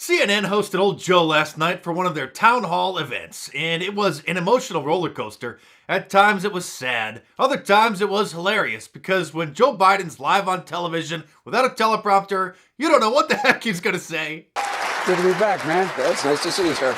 CNN hosted old Joe last night for one of their town hall events, and it was an emotional roller coaster. At times it was sad, other times it was hilarious, because when Joe Biden's live on television without a teleprompter, you don't know what the heck he's gonna say. Good to be back, man. It's nice to see you, sir.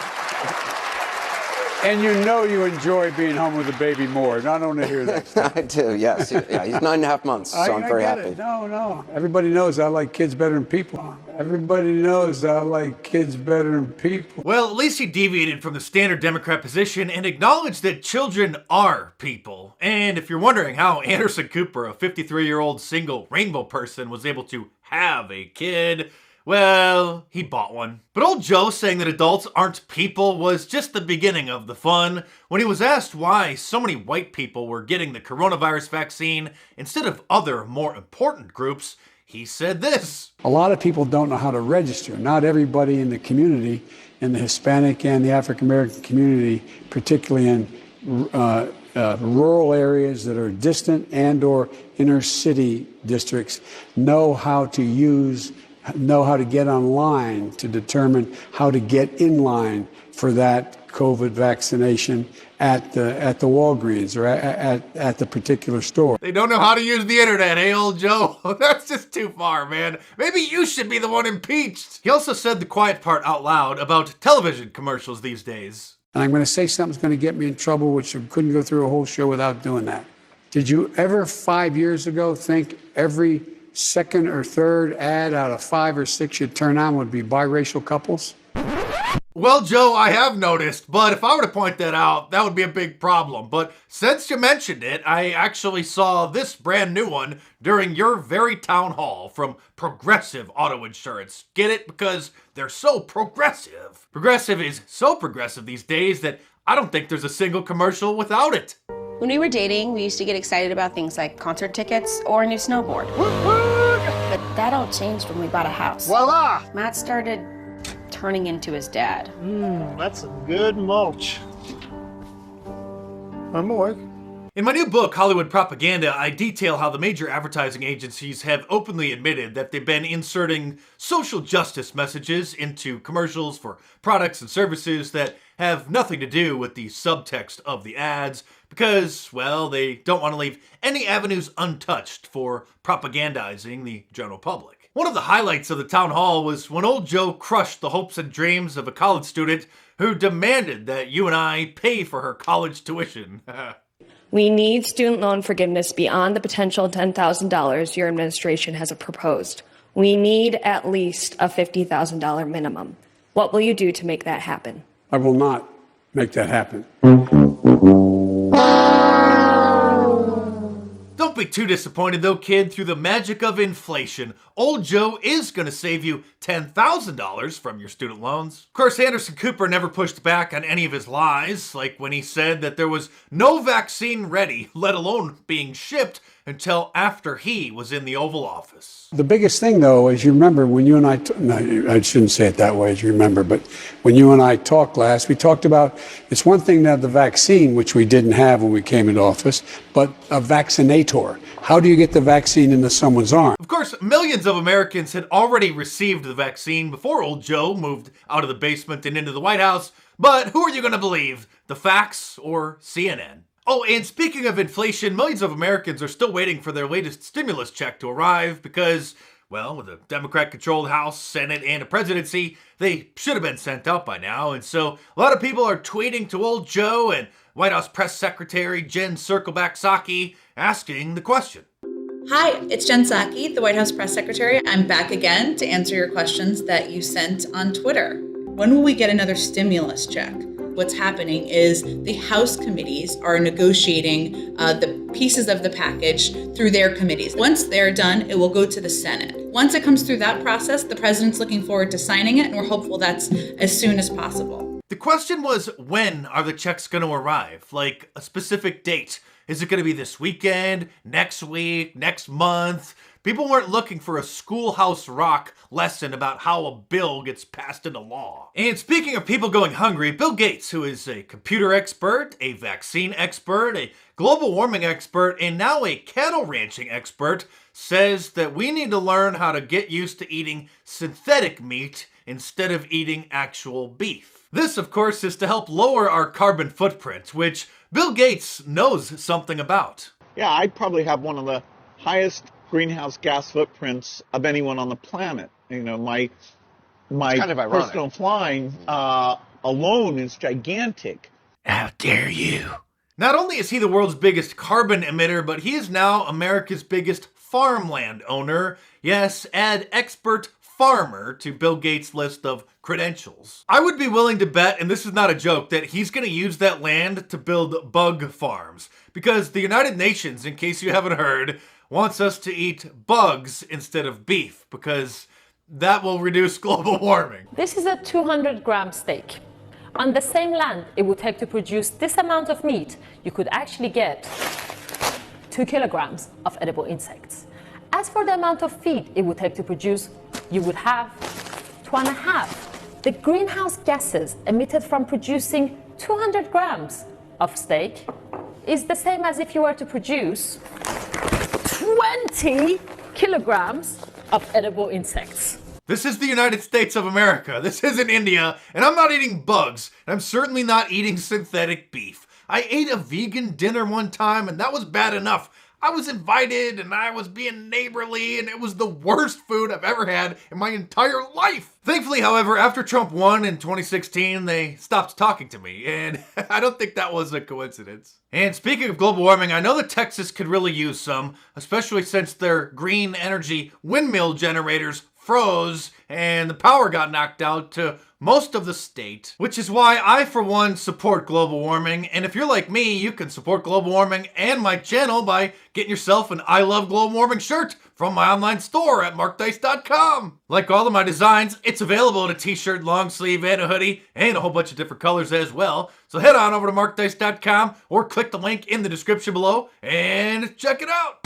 And you know you enjoy being home with the baby more. I don't want to hear that. I do, yes. Yeah, he's 9.5 months, so I'm very happy. It. No. Everybody knows I like kids better than people. Everybody knows I like kids better than people. Well, at least he deviated from the standard Democrat position and acknowledged that children are people. And if you're wondering how Anderson Cooper, a 53-year-old single rainbow person, was able to have a kid, well, he bought one. But old Joe saying that adults aren't people was just the beginning of the fun. When he was asked why so many white people were getting the coronavirus vaccine instead of other, more important groups, he said this. A lot of people don't know how to register. Not everybody in the community, in the Hispanic and the African American community, particularly in rural areas that are distant and or inner city districts, know how to get online to determine how to get in line for that COVID vaccination at the Walgreens or at the particular store. They don't know how to use the internet, hey, old Joe? That's just too far, man. Maybe you should be the one impeached. He also said the quiet part out loud about television commercials these days. And I'm going to say something's going to get me in trouble, which I couldn't go through a whole show without doing that. Did you ever 5 years ago think every second or third ad out of 5 or 6 you'd turn on would be biracial couples? Well, Joe, I have noticed, but if I were to point that out, that would be a big problem. But since you mentioned it, I actually saw this brand new one during your very town hall from Progressive Auto Insurance. Get it? Because they're so progressive. Progressive is so progressive these days that I don't think there's a single commercial without it. When we were dating, we used to get excited about things like concert tickets or a new snowboard. But that all changed when we bought a house. Voila! Matt started turning into his dad. That's some good mulch. I'm awake. In my new book, Hollywood Propaganda, I detail how the major advertising agencies have openly admitted that they've been inserting social justice messages into commercials for products and services that have nothing to do with the subtext of the ads because, well, they don't want to leave any avenues untouched for propagandizing the general public. One of the highlights of the town hall was when old Joe crushed the hopes and dreams of a college student who demanded that you and I pay for her college tuition. We need student loan forgiveness beyond the potential $10,000 your administration has proposed. We need at least a $50,000 minimum. What will you do to make that happen? I will not make that happen. Don't be too disappointed though, kid. Through the magic of inflation, old Joe is going to save you $10,000 from your student loans. Of course, Anderson Cooper never pushed back on any of his lies, like when he said that there was no vaccine ready, let alone being shipped, until after he was in the Oval Office. The biggest thing, though, as you remember, when you and I shouldn't say it that way, as you remember, but when you and I talked last, we talked about, it's one thing to have the vaccine, which we didn't have when we came into office, but a vaccinator. How do you get the vaccine into someone's arm? Of course, millions of Americans had already received the vaccine before old Joe moved out of the basement and into the White House, but who are you going to believe, the facts or CNN? Oh, and speaking of inflation, millions of Americans are still waiting for their latest stimulus check to arrive because, well, with a Democrat-controlled House, Senate, and a presidency, they should have been sent out by now. And so a lot of people are tweeting to old Joe and White House Press Secretary Jen Circleback Psaki asking the question. Hi, it's Jen Psaki, the White House Press Secretary. I'm back again to answer your questions that you sent on Twitter. When will we get another stimulus check? What's happening is the House committees are negotiating the pieces of the package through their committees. Once they're done, it will go to the Senate. Once it comes through that process, the president's looking forward to signing it, and we're hopeful that's as soon as possible. The question was, when are the checks going to arrive? Like a specific date? Is it going to be this weekend, next week, next month? People weren't looking for a Schoolhouse Rock lesson about how a bill gets passed into law. And speaking of people going hungry, Bill Gates, who is a computer expert, a vaccine expert, a global warming expert, and now a cattle ranching expert, says that we need to learn how to get used to eating synthetic meat instead of eating actual beef. This, of course, is to help lower our carbon footprint, which Bill Gates knows something about. Yeah, I probably have one of the highest greenhouse gas footprints of anyone on the planet. You know, my kind of ironic. personal flying alone is gigantic. How dare you? Not only is he the world's biggest carbon emitter, but he is now America's biggest farmland owner. Yes, add expert farmer to Bill Gates' list of credentials. I would be willing to bet, and this is not a joke, that he's going to use that land to build bug farms. Because the United Nations, in case you haven't heard, wants us to eat bugs instead of beef, because that will reduce global warming. This is a 200-gram steak. On the same land it would take to produce this amount of meat, you could actually get 2 kilograms of edible insects. As for the amount of feed it would take to produce, you would have 2.5. The greenhouse gases emitted from producing 200 grams of steak is the same as if you were to produce 20 kilograms of edible insects. This is the United States of America. This isn't India, and I'm not eating bugs, and I'm certainly not eating synthetic beef. I ate a vegan dinner one time, and that was bad enough. I was invited, and I was being neighborly, and it was the worst food I've ever had in my entire life. Thankfully, however, after Trump won in 2016, they stopped talking to me, and I don't think that was a coincidence. And speaking of global warming, I know that Texas could really use some, especially since their green energy windmill generators froze and the power got knocked out to most of the state, which is why I, for one, support global warming. And if you're like me, you can support global warming and my channel by getting yourself an I Love Global Warming shirt from my online store at markdice.com. Like all of my designs, it's available in a t-shirt, long sleeve, and a hoodie, and a whole bunch of different colors as well. So head on over to markdice.com or click the link in the description below and check it out.